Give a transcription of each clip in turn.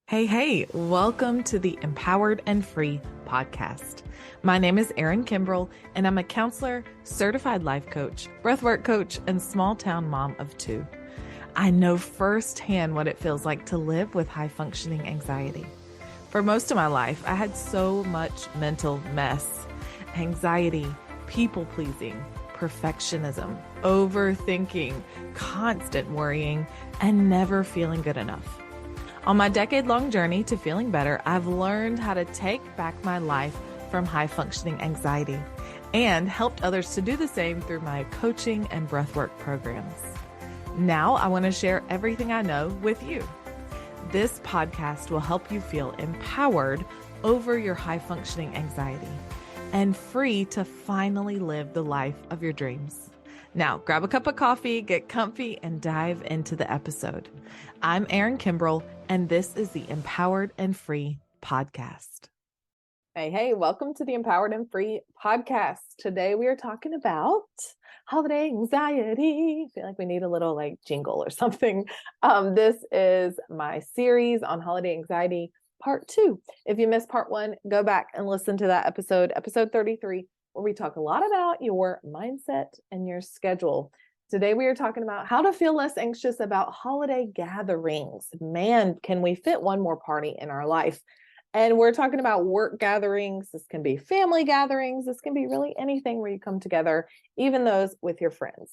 Hey, welcome to the Empowered and Free podcast. My name is Erin Kimbrell, and I'm a counselor, certified life coach, breathwork coach, and small town mom of two. I know firsthand what it feels like to live with high functioning anxiety. For most of my life, I had so much mental mess, anxiety, people pleasing, perfectionism, overthinking, constant worrying, and never feeling good enough. On my decade-long journey to feeling better, I've learned how to take back my life from high-functioning anxiety and helped others to do the same through my coaching and breathwork programs. Now I want to share everything I know with you. This podcast will help you feel empowered over your high-functioning anxiety and free to finally live the life of your dreams. Now, grab a cup of coffee, get comfy, and dive into the episode. I'm Erin Kimbrell, and this is the Empowered and Free podcast. Hey, welcome to the Empowered and Free podcast. Today we are talking about holiday anxiety. I feel like we need a little jingle or something. This is my series on holiday anxiety, part 2. If you missed part 1, go back and listen to that episode 33, where we talk a lot about your mindset and your schedule. Today, we are talking about how to feel less anxious about holiday gatherings. Man, can we fit one more party in our life? And we're talking about work gatherings. This can be family gatherings. This can be really anything where you come together, even those with your friends.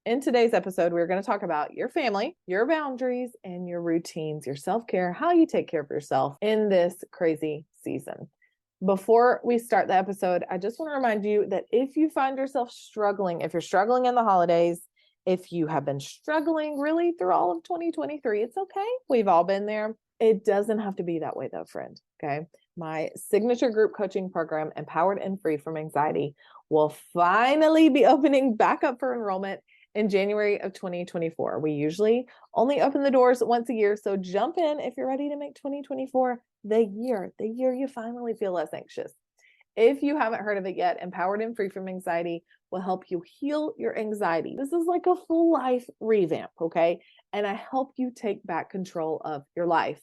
In today's episode, we're going to talk about your family, your boundaries, and your routines, your self-care, how you take care of yourself in this crazy season. Before we start the episode, I just want to remind you that if you find yourself struggling, if you're struggling in the holidays, if you have been struggling really through all of 2023, it's okay. We've all been there. It doesn't have to be that way though, friend. Okay. My signature group coaching program, Empowered and Free from Anxiety, will finally be opening back up for enrollment in January of 2024. We usually only open the doors once a year. So jump in if you're ready to make 2024 the year you finally feel less anxious. If you haven't heard of it yet, Empowered and Free from Anxiety will help you heal your anxiety. This is like a full life revamp, okay? And I help you take back control of your life.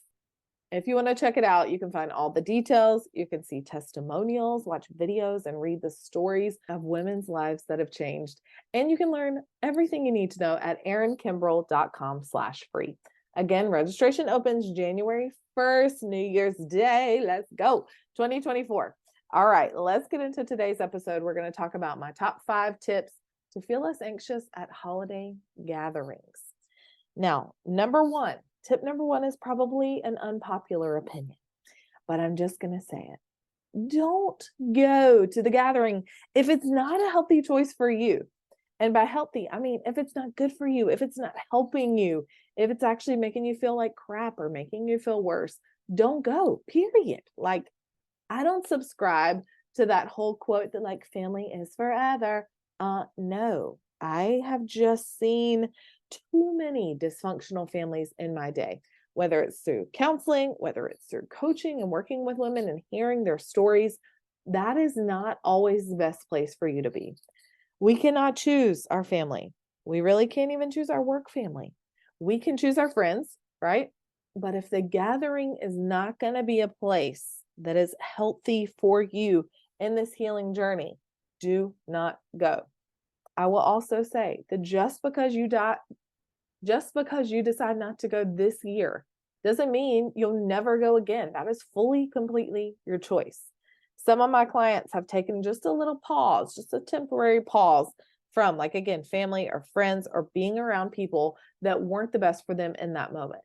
If you want to check it out, you can find all the details. You can see testimonials, watch videos, and read the stories of women's lives that have changed. And you can learn everything you need to know at erinkimbrell.com/free. Again, registration opens January 1st, New Year's Day. Let's go, 2024. All right, let's get into today's episode. We're going to talk about my top 5 tips to feel less anxious at holiday gatherings. Now, tip number one is probably an unpopular opinion, but I'm just going to say it. Don't go to the gathering if it's not a healthy choice for you. And by healthy, I mean, if it's not good for you, if it's not helping you, if it's actually making you feel like crap or making you feel worse, don't go, period. I don't subscribe to that whole quote that family is forever. No, I have just seen too many dysfunctional families in my day, whether it's through counseling, whether it's through coaching and working with women and hearing their stories. That is not always the best place for you to be. We cannot choose our family. We really can't even choose our work family. We can choose our friends, right? But if the gathering is not going to be a place that is healthy for you in this healing journey, do not go. I will also say that just because you decide not to go this year doesn't mean you'll never go again. That is fully, completely your choice. Some of my clients have taken just a little pause, just a temporary pause from again, family or friends or being around people that weren't the best for them in that moment.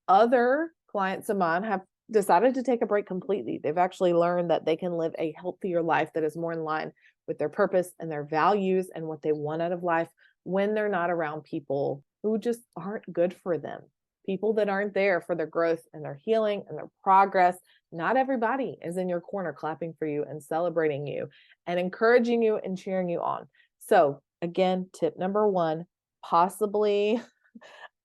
Other clients of mine have decided to take a break completely. They've actually learned that they can live a healthier life that is more in line with their purpose and their values and what they want out of life when they're not around people who just aren't good for them. People that aren't there for their growth and their healing and their progress. Not everybody is in your corner clapping for you and celebrating you and encouraging you and cheering you on. So again, tip number 1, possibly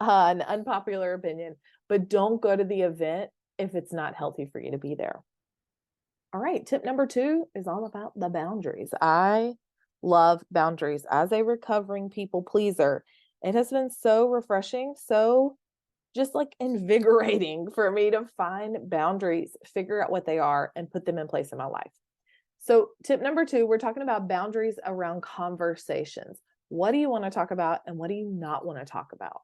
an unpopular opinion, but don't go to the event if it's not healthy for you to be there. All right, tip number 2 is all about the boundaries. I love boundaries. As a recovering people pleaser, it has been so refreshing, so just like invigorating for me to find boundaries, figure out what they are, and put them in place in my life. So tip number 2, we're talking about boundaries around conversations. What do you want to talk about and what do you not want to talk about?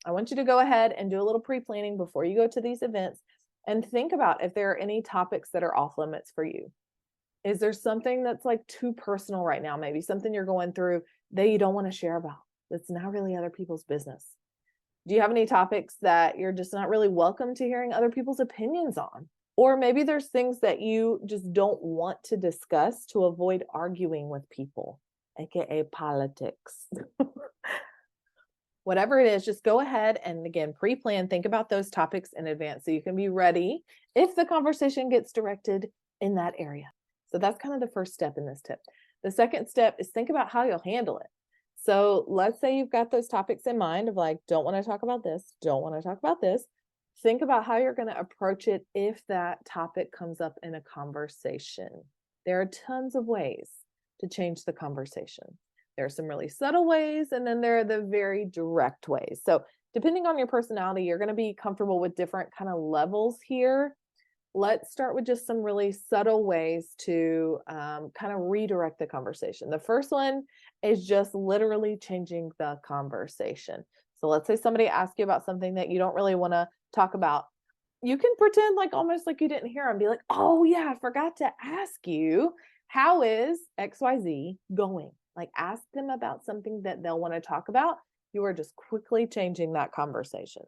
I want you to go ahead and do a little pre-planning before you go to these events and think about if there are any topics that are off limits for you. Is there something that's like too personal right now? Maybe something you're going through that you don't want to share about. That's not really other people's business. Do you have any topics that you're just not really welcome to hearing other people's opinions on? Or maybe there's things that you just don't want to discuss to avoid arguing with people, aka politics. Whatever it is, just go ahead and again, pre-plan, think about those topics in advance so you can be ready if the conversation gets directed in that area. So that's kind of the first step in this tip. The second step is think about how you'll handle it. So let's say you've got those topics in mind of like, don't want to talk about this, don't want to talk about this. Think about how you're going to approach it if that topic comes up in a conversation. There are tons of ways to change the conversation. There are some really subtle ways, and then there are the very direct ways. So depending on your personality, you're going to be comfortable with different kind of levels here. Let's start with just some really subtle ways to kind of redirect the conversation. The first one is just literally changing the conversation. So let's say somebody asks you about something that you don't really want to talk about. You can pretend like almost like you didn't hear and be like, oh yeah, I forgot to ask you, how is XYZ going? Like ask them about something that they'll want to talk about. You are just quickly changing that conversation.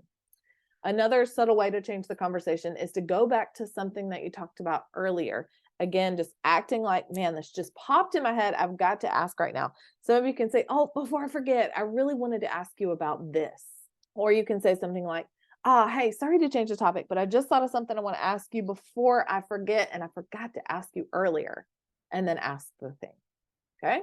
Another subtle way to change the conversation is to go back to something that you talked about earlier. Again, just acting like, man, this just popped in my head. I've got to ask right now. Some of you can say, oh, before I forget, I really wanted to ask you about this. Or you can say something like, hey, sorry to change the topic, but I just thought of something I want to ask you before I forget, and I forgot to ask you earlier. And then ask the thing. Okay?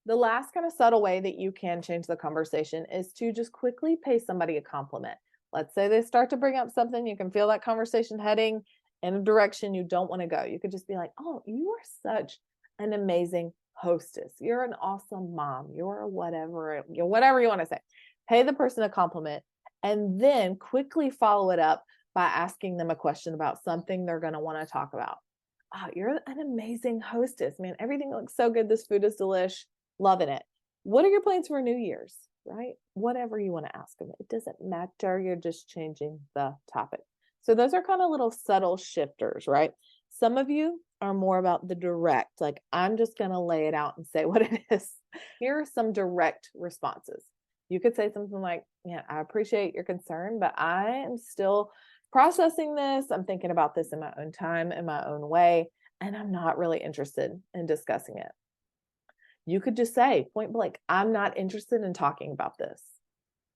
The last kind of subtle way that you can change the conversation is to just quickly pay somebody a compliment. Let's say they start to bring up something, you can feel that conversation heading in a direction you don't want to go. You could just be like, oh, you are such an amazing hostess. You're an awesome mom. You're whatever you want to say. Pay the person a compliment and then quickly follow it up by asking them a question about something they're going to want to talk about. Oh, you're an amazing hostess, man. Everything looks so good. This food is delish. Loving it. What are your plans for New Year's, right? Whatever you want to ask them. It doesn't matter. You're just changing the topic. So those are kind of little subtle shifters, right? Some of you are more about the direct, like I'm just going to lay it out and say what it is. Here are some direct responses. You could say something like, yeah, I appreciate your concern, but I am still processing this. I'm thinking about this in my own time, in my own way, and I'm not really interested in discussing it. You could just say point blank, I'm not interested in talking about this.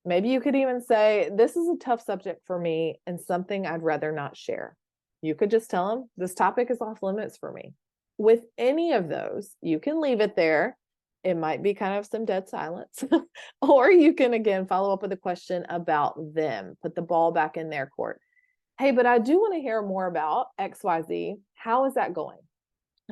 Maybe you could even say, this is a tough subject for me and something I'd rather not share. You could just tell them this topic is off limits for me. With any of those, you can leave it there. It might be kind of some dead silence, or you can again follow up with a question about them, put the ball back in their court. Hey, but I do want to hear more about XYZ. How is that going?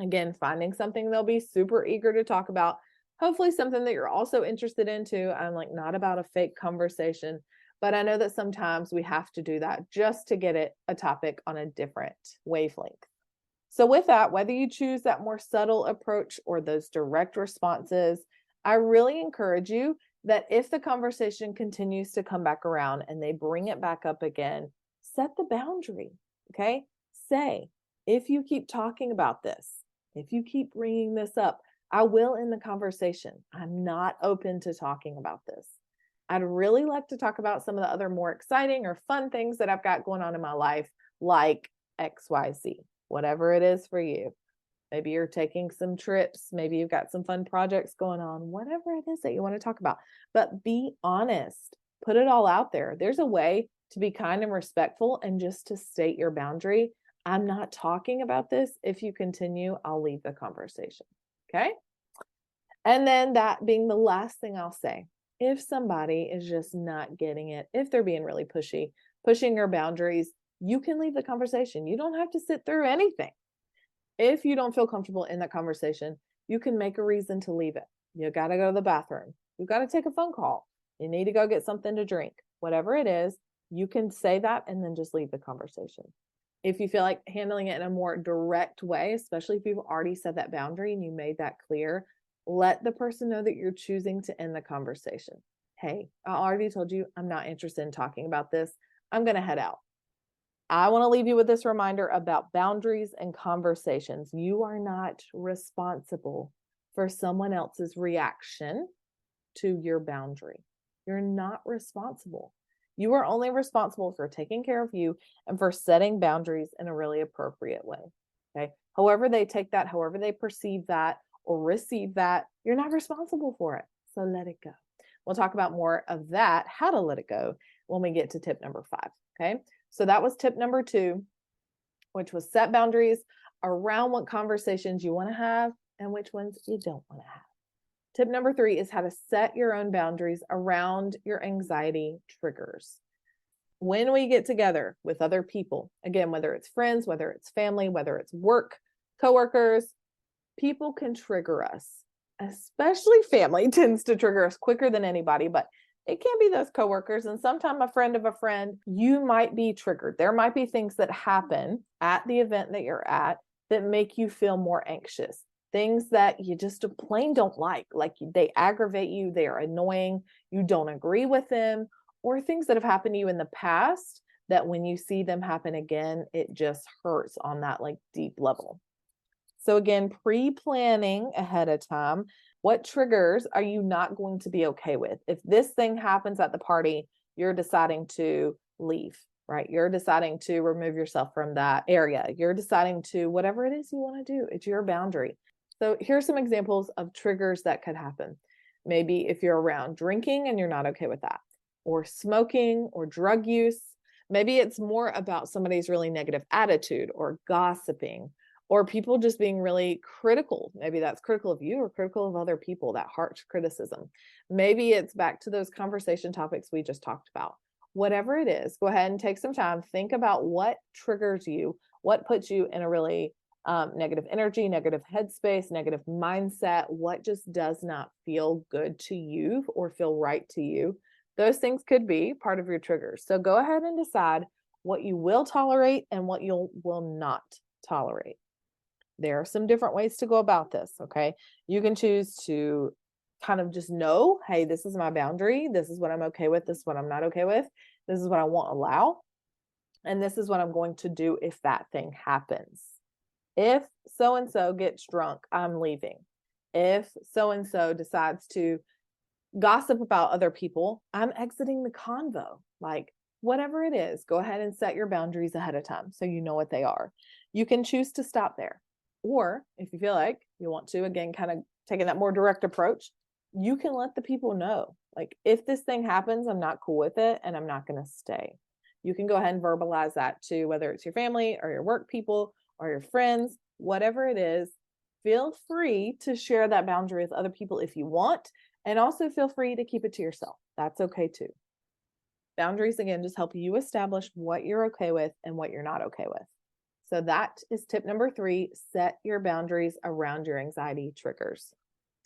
Again, finding something they'll be super eager to talk about. Hopefully something that you're also interested in too. I'm like not about a fake conversation, but I know that sometimes we have to do that just to get it a topic on a different wavelength. So with that, whether you choose that more subtle approach or those direct responses, I really encourage you that if the conversation continues to come back around and they bring it back up again, set the boundary, okay? Say, if you keep talking about this, if you keep bringing this up, I will end the conversation. I'm not open to talking about this. I'd really like to talk about some of the other more exciting or fun things that I've got going on in my life, like XYZ, whatever it is for you. Maybe you're taking some trips. Maybe you've got some fun projects going on, whatever it is that you want to talk about. But be honest. Put it all out there. There's a way to be kind and respectful and just to state your boundary. I'm not talking about this. If you continue, I'll leave the conversation. Okay. And then that being the last thing I'll say, if somebody is just not getting it, if they're being really pushy, pushing your boundaries, you can leave the conversation. You don't have to sit through anything. If you don't feel comfortable in that conversation, you can make a reason to leave it. You got to go to the bathroom. You got to take a phone call. You need to go get something to drink. whatever it is, you can say that and then just leave the conversation. If you feel like handling it in a more direct way, especially if you've already set that boundary and you made that clear, let the person know that you're choosing to end the conversation. Hey, I already told you I'm not interested in talking about this. I'm going to head out. I want to leave you with this reminder about boundaries and conversations. You are not responsible for someone else's reaction to your boundary. You're not responsible. You are only responsible for taking care of you and for setting boundaries in a really appropriate way. Okay. However they take that, however they perceive that or receive that, you're not responsible for it. So let it go. We'll talk about more of that, how to let it go, when we get to tip number 5. Okay. So that was tip number 2, which was set boundaries around what conversations you want to have and which ones you don't want to have. Tip number 3 is how to set your own boundaries around your anxiety triggers. When we get together with other people, again, whether it's friends, whether it's family, whether it's work, coworkers, people can trigger us. Especially family tends to trigger us quicker than anybody, but it can be those coworkers. And sometimes a friend of a friend, you might be triggered. There might be things that happen at the event that you're at that make you feel more anxious. Things that you just plain don't like they aggravate you, they are annoying, you don't agree with them, or things that have happened to you in the past that when you see them happen again, it just hurts on that deep level. So again, pre-planning ahead of time, what triggers are you not going to be okay with? If this thing happens at the party, you're deciding to leave, right? You're deciding to remove yourself from that area. You're deciding to whatever it is you want to do. It's your boundary. So here's some examples of triggers that could happen. Maybe if you're around drinking and you're not okay with that, or smoking or drug use. Maybe it's more about somebody's really negative attitude or gossiping, or people just being really critical. Maybe that's critical of you or critical of other people, that harsh criticism. Maybe it's back to those conversation topics we just talked about. Whatever it is, go ahead and take some time. Think about what triggers you, what puts you in a really negative energy, negative headspace, negative mindset, what just does not feel good to you or feel right to you. Those things could be part of your triggers. So go ahead and decide what you will tolerate and what you will not tolerate. There are some different ways to go about this, okay? You can choose to kind of just know, hey, this is my boundary. This is what I'm okay with. This is what I'm not okay with. This is what I won't allow. And this is what I'm going to do if that thing happens. If so-and-so gets drunk, I'm leaving. If so-and-so decides to gossip about other people, I'm exiting the convo. Whatever it is, go ahead and set your boundaries ahead of time so you know what they are. You can choose to stop there. Or if you feel like you want to, again, kind of taking that more direct approach, you can let the people know, if this thing happens, I'm not cool with it and I'm not going to stay. You can go ahead and verbalize that to whether it's your family or your work people or your friends, whatever it is. Feel free to share that boundary with other people if you want, and also feel free to keep it to yourself. That's okay too. Boundaries, again, just help you establish what you're okay with and what you're not okay with. So that is tip number 3, set your boundaries around your anxiety triggers.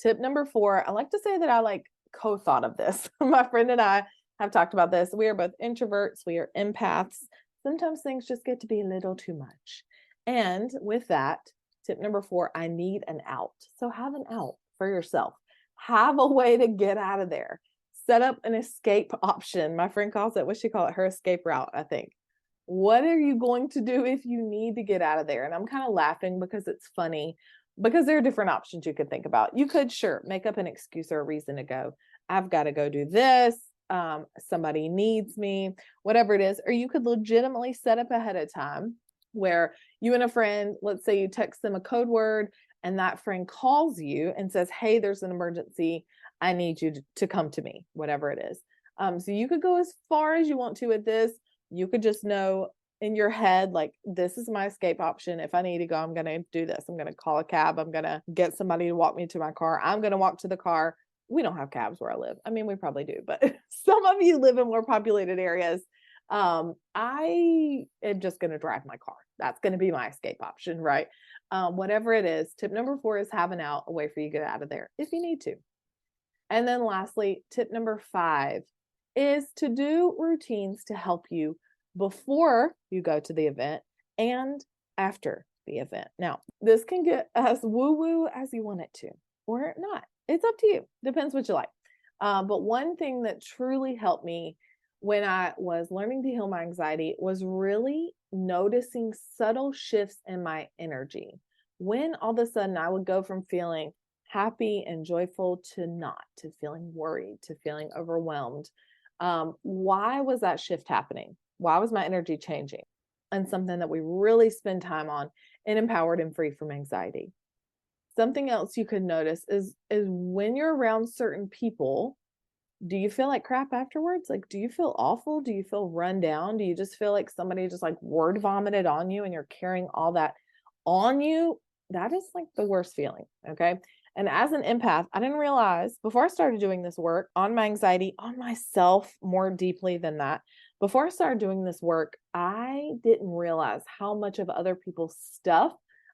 Tip number 4, I like to say that I co-thought of this. My friend and I have talked about this. We are both introverts. We are empaths. Sometimes things just get to be a little too much. And with that, tip number 4, I need an out. So have an out for yourself. Have a way to get out of there. Set up an escape option. My friend calls it, what she call it? Her escape route, I think. What are you going to do if you need to get out of there? And I'm kind of laughing because it's funny, because there are different options you could think about. You could, sure, make up an excuse or a reason to go. I've got to go do this. Somebody needs me, whatever it is. Or you could legitimately set up ahead of time where you and a friend, let's say you text them a code word and that friend calls you and says, hey, there's an emergency. I need you to come to me, whatever it is. So you could go as far as you want to with this. You could just know in your head, this is my escape option. If I need to go, I'm going to do this. I'm going to call a cab. I'm going to get somebody to walk me to my car. I'm going to walk to the car. We don't have cabs where I live. I mean, we probably do, but some of you live in more populated areas. I am just going to drive my car. That's going to be my escape option, right? Whatever it is. Tip number 4 is have an out, a way for you to get out of there if you need to. And then lastly, tip number 5 is to do routines to help you before you go to the event and after the event. Now, this can get as woo-woo as you want it to, or not. It's up to you. Depends what you like. But one thing that truly helped me when I was learning to heal my anxiety was really noticing subtle shifts in my energy. When all of a sudden I would go from feeling happy and joyful to not, to feeling worried, to feeling overwhelmed. Why was that shift happening? Why was my energy changing? And something that we really spend time on in Empowered and Free from Anxiety. Something else you could notice is when you're around certain people, do you feel like crap afterwards? Like, do you feel awful? Do you feel run down? Do you just feel like somebody just like word vomited on you and you're carrying all that on you? That is like the worst feeling. Okay. And as an empath, I didn't realize before I started doing this work on my anxiety, on myself more deeply than that. Before I started doing this work, I didn't realize how much of other people's stuff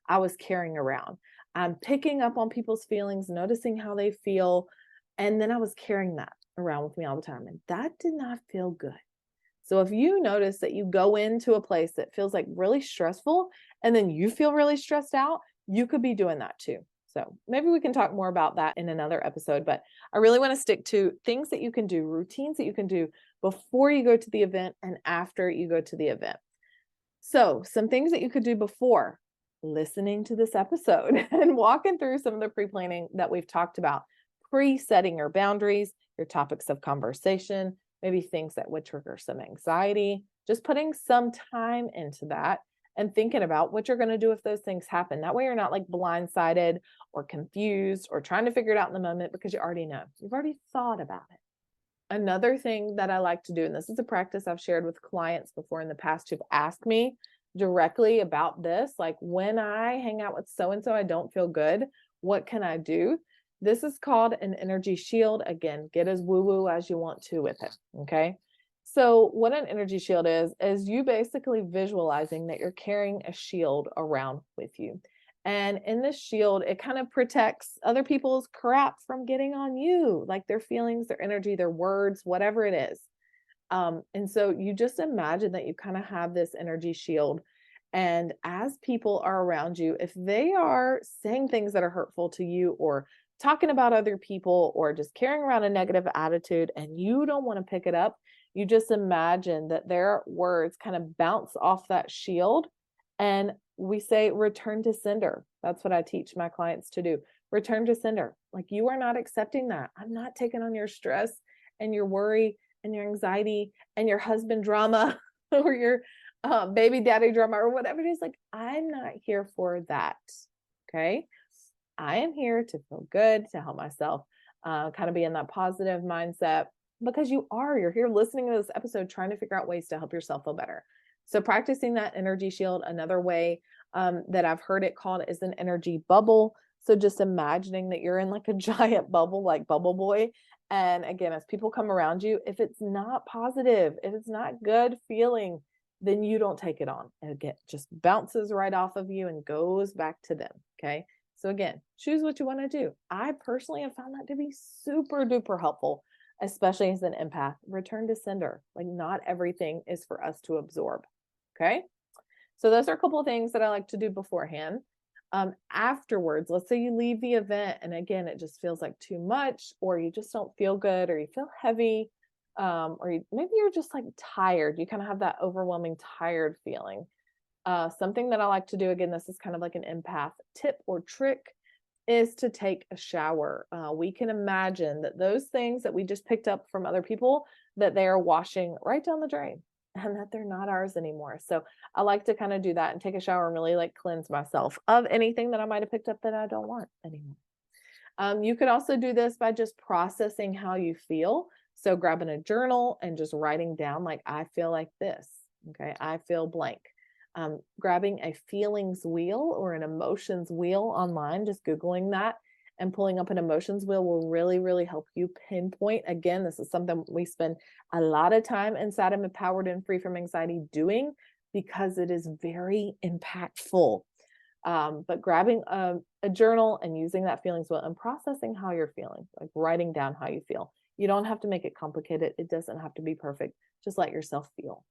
I was carrying around. I'm picking up on people's feelings, noticing how they feel. And then I was carrying that around with me all the time. And that did not feel good. So if you notice that you go into a place that feels like really stressful and then you feel really stressed out, you could be doing that too. So maybe we can talk more about that in another episode, but I really want to stick to things that you can do, routines that you can do before you go to the event and after you go to the event. So some things that you could do before listening to this episode and walking through some of the pre-planning that we've talked about, pre-setting your boundaries, your topics of conversation, maybe things that would trigger some anxiety, just putting some time into that and thinking about what you're going to do if those things happen. That way you're not like blindsided or confused or trying to figure it out in the moment because you already know. You've already thought about it. Another thing that I like to do, and this is a practice I've shared with clients before in the past who've asked me directly about this, like when I hang out with so-and-so, I don't feel good. What can I do? This is called an energy shield. Again, get as woo-woo as you want to with it. Okay. So what an energy shield is you basically visualizing that you're carrying a shield around with you. And in this shield, it kind of protects other people's crap from getting on you, like their feelings, their energy, their words, whatever it is. And so you just imagine that you kind of have this energy shield. And as people are around you, if they are saying things that are hurtful to you or talking about other people or just carrying around a negative attitude and you don't want to pick it up, you just imagine that their words kind of bounce off that shield. And we say, return to sender. That's what I teach my clients to do. Return to sender. Like, you are not accepting that. I'm not taking on your stress and your worry and your anxiety and your husband drama or your baby daddy drama or whatever it is. Like, I'm not here for that. Okay. I am here to feel good, to help myself kind of be in that positive mindset, because you're here listening to this episode, trying to figure out ways to help yourself feel better. So practicing that energy shield, another way that I've heard it called is an energy bubble. So just imagining that you're in like a giant bubble, like Bubble Boy. And again, as people come around you, if it's not positive, if it's not good feeling, then you don't take it on. And again, just bounces right off of you and goes back to them. Okay. So again, choose what you want to do. I personally have found that to be super duper helpful, especially as an empath. Return to sender. Like, not everything is for us to absorb. Okay. So those are a couple of things that I like to do beforehand. Afterwards, let's say you leave the event and again, it just feels like too much, or you just don't feel good, or you feel heavy, maybe you're just like tired. You kind of have that overwhelming tired feeling. Something that I like to do, again, this is kind of like an empath tip or trick, is to take a shower. We can imagine that those things that we just picked up from other people, that they are washing right down the drain and that they're not ours anymore. So I like to kind of do that and take a shower and really like cleanse myself of anything that I might have picked up that I don't want anymore. You could also do this by just processing how you feel. So grabbing a journal and just writing down, like, I feel like this. Okay. I feel blank. Grabbing a feelings wheel or an emotions wheel online, just Googling that and pulling up an emotions wheel will really, really help you pinpoint. Again, this is something we spend a lot of time inside of Empowered and Free from Anxiety doing, because it is very impactful. But grabbing a journal and using that feelings wheel and processing how you're feeling, like writing down how you feel. You don't have to make it complicated. It doesn't have to be perfect. Just let yourself feel.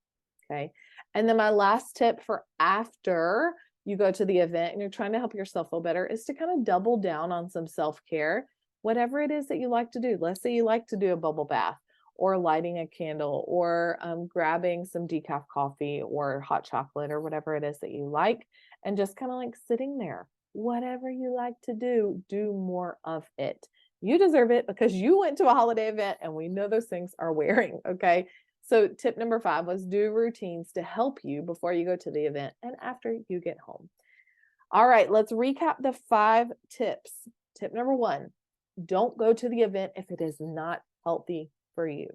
Okay. And then my last tip for after you go to the event and you're trying to help yourself feel better is to kind of double down on some self-care, whatever it is that you like to do. Let's say you like to do a bubble bath or lighting a candle or grabbing some decaf coffee or hot chocolate or whatever it is that you like, and just kind of like sitting there. Whatever you like to do more of it. You deserve it because you went to a holiday event and we know those things are wearing. Okay. So tip number 5 was do routines to help you before you go to the event and after you get home. All right, let's recap the 5 tips. Tip number 1, don't go to the event if it is not healthy for you.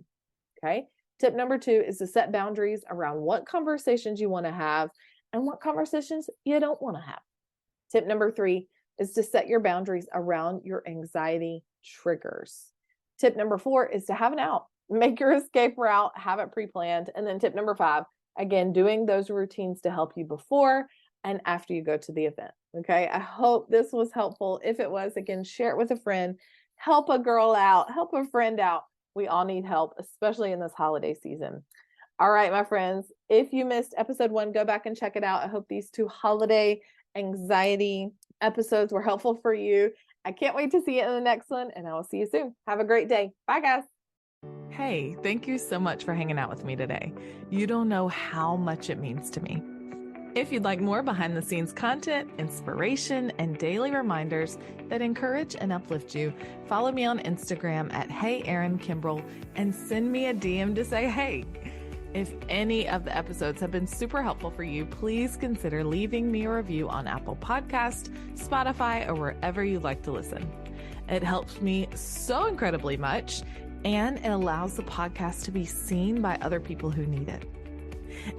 Okay. Tip number 2 is to set boundaries around what conversations you want to have and what conversations you don't want to have. Tip number 3 is to set your boundaries around your anxiety triggers. Tip number 4 is to have an out. Make your escape route, have it pre-planned. And then tip number 5, again, doing those routines to help you before and after you go to the event. Okay. I hope this was helpful. If it was, again, share it with a friend, help a girl out, help a friend out. We all need help, especially in this holiday season. All right, my friends, if you missed episode 1, go back and check it out. I hope these 2 holiday anxiety episodes were helpful for you. I can't wait to see you in the next one, and I will see you soon. Have a great day. Bye, guys. Hey, thank you so much for hanging out with me today. You don't know how much it means to me. If you'd like more behind the scenes content, inspiration, and daily reminders that encourage and uplift you, follow me on Instagram at HeyErinKimbrel and send me a DM to say hey. If any of the episodes have been super helpful for you, please consider leaving me a review on Apple Podcast, Spotify, or wherever you like to listen. It helps me so incredibly much, and it allows the podcast to be seen by other people who need it.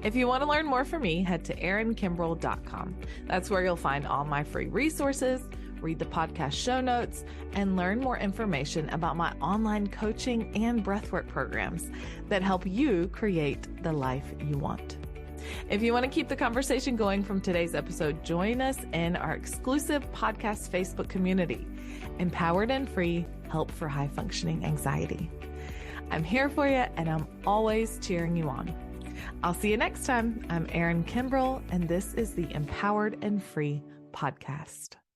If you want to learn more from me, head to erinkimbrel.com. That's where you'll find all my free resources, read the podcast show notes, and learn more information about my online coaching and breathwork programs that help you create the life you want. If you want to keep the conversation going from today's episode, join us in our exclusive podcast Facebook community, Empowered and Free Help for High Functioning Anxiety. I'm here for you, and I'm always cheering you on. I'll see you next time. I'm Erin Kimbrel, and this is the Empowered and Free podcast.